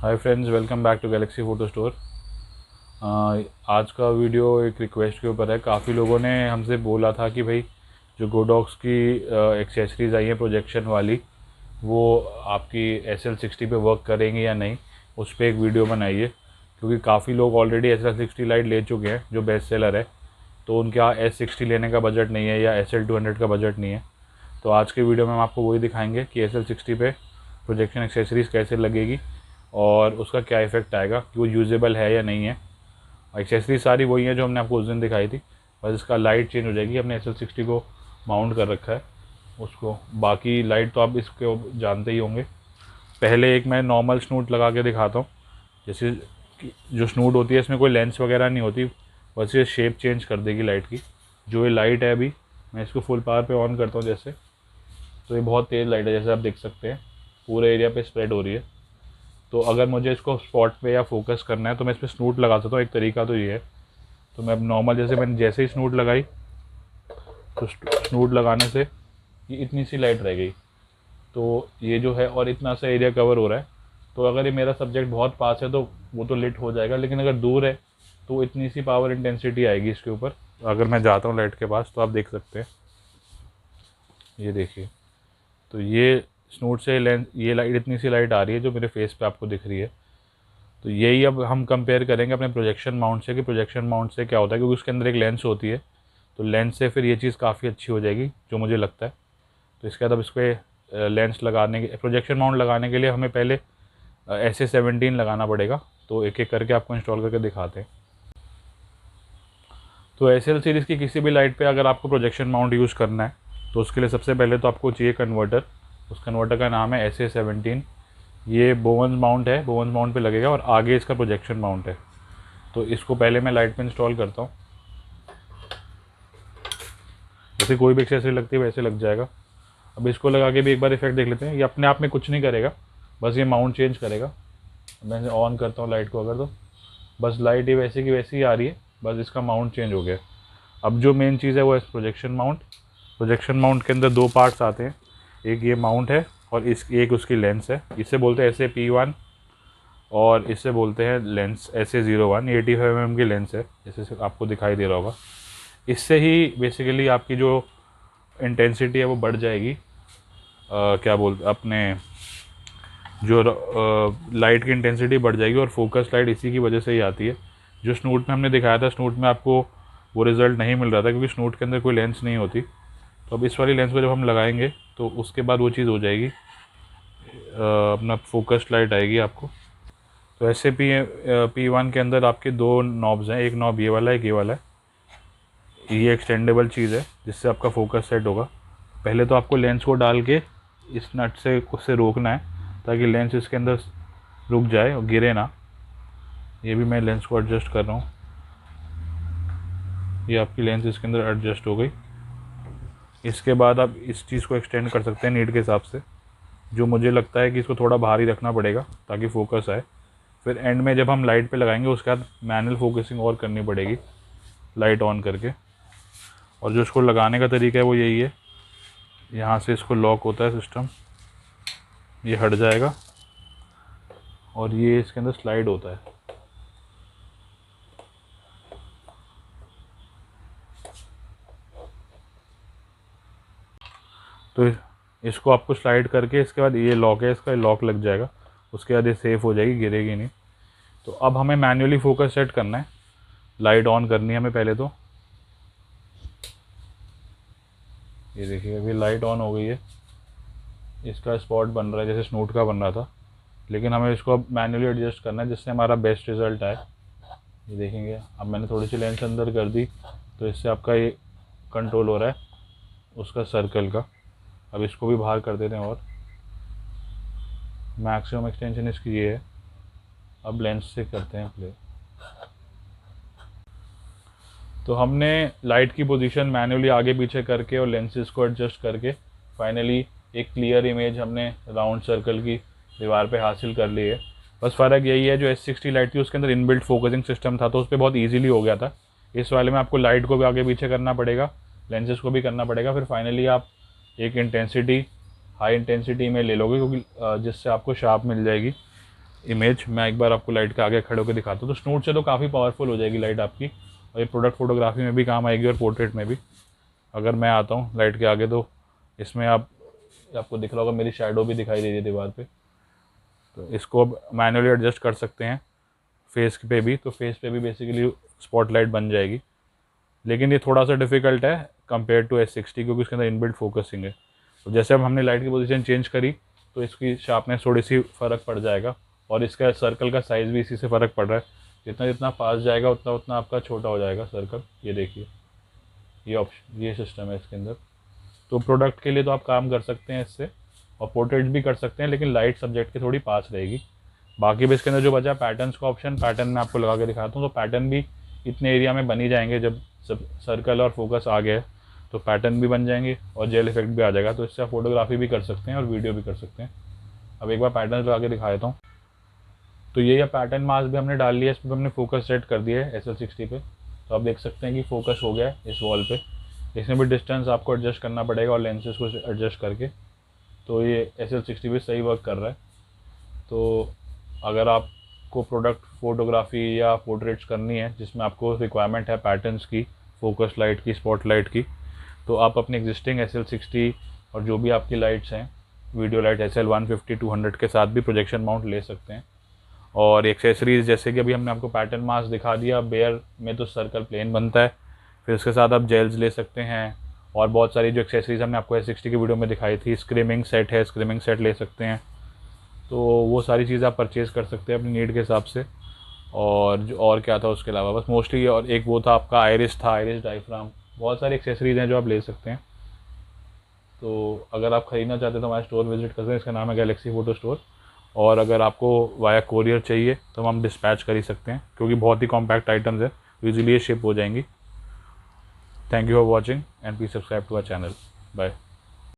Hi friends, welcome back to galaxy photo store. आज का video एक रिक्वेस्ट के ऊपर है। काफ़ी लोगों ने हमसे बोला था कि भाई जो गोडॉक्स की एक्सेसरीज़ आई हैं प्रोजेक्शन वाली, वो आपकी SL60 पे वर्क करेंगी या नहीं, उस पर एक वीडियो बनाइए। क्योंकि काफ़ी लोग ऑलरेडी SL60 लाइट ले चुके हैं जो बेस्ट सेलर है, तो उनके यहाँ S60 लेने का बजट नहीं है या SL200 का बजट नहीं है। तो आज के वीडियो में हम आपको वही दिखाएंगे कि SL60 पे प्रोजेक्शन एक्सेसरीज़ कैसे लगेगी और उसका क्या इफ़ेक्ट आएगा, कि वो यूजेबल है या नहीं है। एक्सेसरीज सारी वही है जो हमने आपको उस दिन दिखाई थी, बस इसका लाइट चेंज हो जाएगी। हमने SL60 को माउंट कर रखा है उसको, बाकी लाइट तो आप इसको जानते ही होंगे। पहले एक मैं नॉर्मल स्नूट लगा के दिखाता हूँ। जैसे कि जो स्नूट होती है इसमें कोई लेंस वगैरह नहीं होती, बस ये शेप चेंज कर देगी लाइट की। जो ये लाइट है अभी मैं इसको फुल पावर पे ऑन करता हूँ जैसे, तो ये बहुत तेज़ लाइट है, जैसे आप देख सकते हैं पूरे एरिया पे स्प्रेड हो रही है। तो अगर मुझे इसको स्पॉट पे या फोकस करना है तो मैं इस पर स्नूट लगा सकता हूँ। एक तरीका तो ये है। तो मैं अब नॉर्मल मैंने जैसे ही स्नूट लगाई, तो स्नूट लगाने से ये इतनी सी लाइट रह गई। तो ये जो है और इतना सा एरिया कवर हो रहा है। तो अगर ये मेरा सब्जेक्ट बहुत पास है तो वो तो लिट हो जाएगा, लेकिन अगर दूर है तो इतनी सी पावर इंटेंसिटी आएगी इसके ऊपर। अगर मैं जाता हूँ लाइट के पास तो आप देख सकते हैं, ये देखिए। तो ये स्नूट से लेंस, ये लाइट इतनी सी लाइट आ रही है जो मेरे फेस पे आपको दिख रही है। तो यही अब हम कंपेयर करेंगे अपने प्रोजेक्शन माउंट से, कि प्रोजेक्शन माउंट से क्या होता है, क्योंकि उसके अंदर एक लेंस होती है। तो लेंस से फिर ये चीज़ काफ़ी अच्छी हो जाएगी जो मुझे लगता है। तो इसके बाद अब इस पर लेंस लगाने के, प्रोजेक्शन माउंट लगाने के लिए हमें पहले SA17 लगाना पड़ेगा। तो एक एक करके आपको इंस्टॉल करके दिखाते हैं। तो SL सीरीज़ की किसी भी लाइट पे अगर आपको प्रोजेक्शन माउंट यूज़ करना है तो उसके लिए सबसे पहले तो आपको चाहिए कन्वर्टर। उस कन्वर्टर का नाम है SA17। ये बोवन्स माउंट है, बोवन्स माउंट पे लगेगा और आगे इसका प्रोजेक्शन माउंट है। तो इसको पहले मैं लाइट पे इंस्टॉल करता हूँ। जैसे कोई भी एक्सेसरी लगती है वैसे लग जाएगा। अब इसको लगा के भी एक बार इफेक्ट देख लेते हैं। ये अपने आप में कुछ नहीं करेगा, बस ये माउंट चेंज करेगा। मैं इसे ऑन करता हूँ लाइट को अगर, तो बस लाइट ही वैसे की वैसी ही आ रही है, बस इसका माउंट चेंज हो गया। अब जो मेन चीज़ है वो है प्रोजेक्शन माउंट। प्रोजेक्शन माउंट के अंदर दो पार्ट्स आते हैं, एक ये माउंट है और एक उसकी लेंस है। इसे बोलते हैं SA-P1 और इसे बोलते हैं लेंस SA-01। 85 mm की लेंस है, जैसे आपको दिखाई दे रहा होगा। इससे ही बेसिकली आपकी जो इंटेंसिटी है वो बढ़ जाएगी। क्या बोलते अपने जो लाइट की इंटेंसिटी बढ़ जाएगी, और फोकस लाइट इसी की वजह से ही आती है। जो स्नूट में हमने दिखाया था, स्नूट में आपको वो रिज़ल्ट नहीं मिल रहा था क्योंकि स्नूट के अंदर कोई लेंस नहीं होती। तो अब इस वाली लेंस को जब हम लगाएंगे तो उसके बाद वो चीज़ हो जाएगी, अपना फोकस लाइट आएगी आपको। तो SA-P1 के अंदर आपके दो नॉब्स हैं, एक नॉब ये वाला है, एक ये वाला है। ये एक्सटेंडेबल चीज़ है जिससे आपका फोकस सेट होगा। पहले तो आपको लेंस को डाल के इस नट से उससे रोकना है ताकि लेंस इसके अंदर रुक जाए और गिरे ना। ये भी मैं लेंस को एडजस्ट कर रहा हूँ। ये आपकी लेंस इसके अंदर एडजस्ट हो गई। इसके बाद आप इस चीज़ को एक्सटेंड कर सकते हैं नीड के हिसाब से। जो मुझे लगता है कि इसको थोड़ा भारी रखना पड़ेगा ताकि फोकस आए। फिर एंड में जब हम लाइट पे लगाएंगे उसके बाद मैनुअल फोकसिंग और करनी पड़ेगी लाइट ऑन करके। और जो इसको लगाने का तरीका है वो यही है, यहाँ से इसको लॉक होता है सिस्टम, ये हट जाएगा और ये इसके अंदर स्लाइड होता है। तो इसको आपको स्लाइड करके इसके बाद ये लॉक है, इसका लॉक लग जाएगा। उसके बाद ये सेफ़ हो जाएगी, गिरेगी नहीं। तो अब हमें मैन्युअली फोकस सेट करना है, लाइट ऑन करनी है हमें पहले। तो ये देखिए अभी लाइट ऑन हो गई है, इसका स्पॉट बन रहा है जैसे स्नूट का बन रहा था, लेकिन हमें इसको अब मैन्युअली एडजस्ट करना है जिससे हमारा बेस्ट रिज़ल्ट आए। ये देखेंगे अब मैंने थोड़ी सी लेंस अंदर कर दी तो इससे आपका ये कंट्रोल हो रहा है उसका सर्कल का। अब इसको भी बाहर कर देते हैं और मैक्सिमम एक्सटेंशन इसकी ये है। अब लेंस से करते हैं प्ले। तो हमने लाइट की पोजीशन मैन्युअली आगे पीछे करके और लेंसेज को एडजस्ट करके फाइनली एक क्लियर इमेज हमने राउंड सर्कल की दीवार पे हासिल कर ली है। बस फ़र्क यही है, जो S60 लाइट थी उसके अंदर इनबिल्ट फोकसिंग सिस्टम था तो उस पर बहुत ईजिली हो गया था। इस वाले में आपको लाइट को भी आगे पीछे करना पड़ेगा, लेंसेज को भी करना पड़ेगा। फिर फाइनली आप एक इंटेंसिटी हाई इंटेंसिटी में ले लोगे, क्योंकि जिससे आपको शार्प मिल जाएगी। इमेज मैं एक बार आपको लाइट के आगे खड़े होकर दिखाता हूँ। तो स्नूट से तो काफ़ी पावरफुल हो जाएगी लाइट आपकी, और ये प्रोडक्ट फोटोग्राफी में भी काम आएगी और पोर्ट्रेट में भी। अगर मैं आता हूँ लाइट के आगे तो इसमें आपको दिख रहा होगा मेरी शैडो भी दिखाई दे रही है दीवार पे। तो इसको अब मैनुअली एडजस्ट कर सकते हैं फेस पे भी, तो फेस पे भी बेसिकली स्पॉटलाइट बन जाएगी। लेकिन ये थोड़ा सा डिफ़िकल्ट है कंपेयर टू S60 क्योंकि इसके अंदर इनबिल्ट फोकसिंग है। तो जैसे अब हमने लाइट की पोजीशन चेंज करी तो इसकी शार्पनेस थोड़ी सी फ़र्क पड़ जाएगा, और इसका सर्कल का साइज़ भी इसी से फ़र्क पड़ रहा है। जितना जितना पास जाएगा उतना उतना आपका छोटा हो जाएगा सर्कल। ये देखिए, ये ऑप्शन, ये सिस्टम है इसके अंदर। तो प्रोडक्ट के लिए तो आप काम कर सकते हैं इससे, और पोर्ट्रेट भी कर सकते हैं, लेकिन लाइट सब्जेक्ट के थोड़ी पास रहेगी। बाकी भी इसके अंदर जो बचा पैटर्न्स का ऑप्शन, पैटर्न मैं आपको लगा के दिखाता हूँ। तो पैटर्न भी इतने एरिया में बन ही जाएंगे, जब सब सर्कल और फोकस आ गया तो पैटर्न भी बन जाएंगे और जेल इफेक्ट भी आ जाएगा। तो इससे आप फोटोग्राफी भी कर सकते हैं और वीडियो भी कर सकते हैं। अब एक बार पैटर्न लगा के दिखा देता हूँ। तो ये पैटर्न मास्क भी हमने डाल लिया, इस पर हमने फोकस सेट कर दिया है SL60 पे। तो आप देख सकते हैं कि फोकस हो गया है इस वॉल पे। इसमें भी डिस्टेंस आपको एडजस्ट करना पड़ेगा और लेंसेज को एडजस्ट करके। तो ये SL60 भी सही वर्क कर रहा है। तो अगर आपको प्रोडक्ट फोटोग्राफी या पोर्ट्रेट्स करनी है जिसमें आपको रिक्वायरमेंट है पैटर्न्स की, फोकस लाइट की, स्पॉट लाइट की, तो आप अपनी एग्जिस्टिंग SL60 और जो भी आपकी लाइट्स हैं, वीडियो लाइट SL150 200 के साथ भी प्रोजेक्शन माउंट ले सकते हैं। और एक्सेसरीज़ जैसे कि अभी हमने आपको पैटर्न मास्क दिखा दिया, बेयर में तो सर्कल प्लेन बनता है, फिर उसके साथ आप जेल्स ले सकते हैं। और बहुत सारी जो एक्सेसरीज़ हमने आपको S60 की वीडियो में दिखाई थी, स्क्रीमिंग सेट है, स्क्रीमिंग सेट ले सकते हैं। तो वो सारी चीज़ आप परचेज़ कर सकते हैं अपनी नीड के हिसाब से। और जो और क्या था उसके अलावा, बस मोस्टली, और एक वो था आपका आयरिस था, आयरिस डायफ्राम। बहुत सारी एक्सेसरीज़ हैं जो आप ले सकते हैं। तो अगर आप ख़रीदना चाहते हैं तो हमारा स्टोर विज़िट कर सकते हैं, इसका नाम है गैलेक्सी फ़ोटो स्टोर। और अगर आपको वाया कोरियर चाहिए तो हम डिस्पैच कर ही सकते हैं, क्योंकि बहुत ही कॉम्पैक्ट आइटम्स है, ईजिली ये शिप हो जाएंगी। Thank you for watching and please subscribe to our channel. Bye.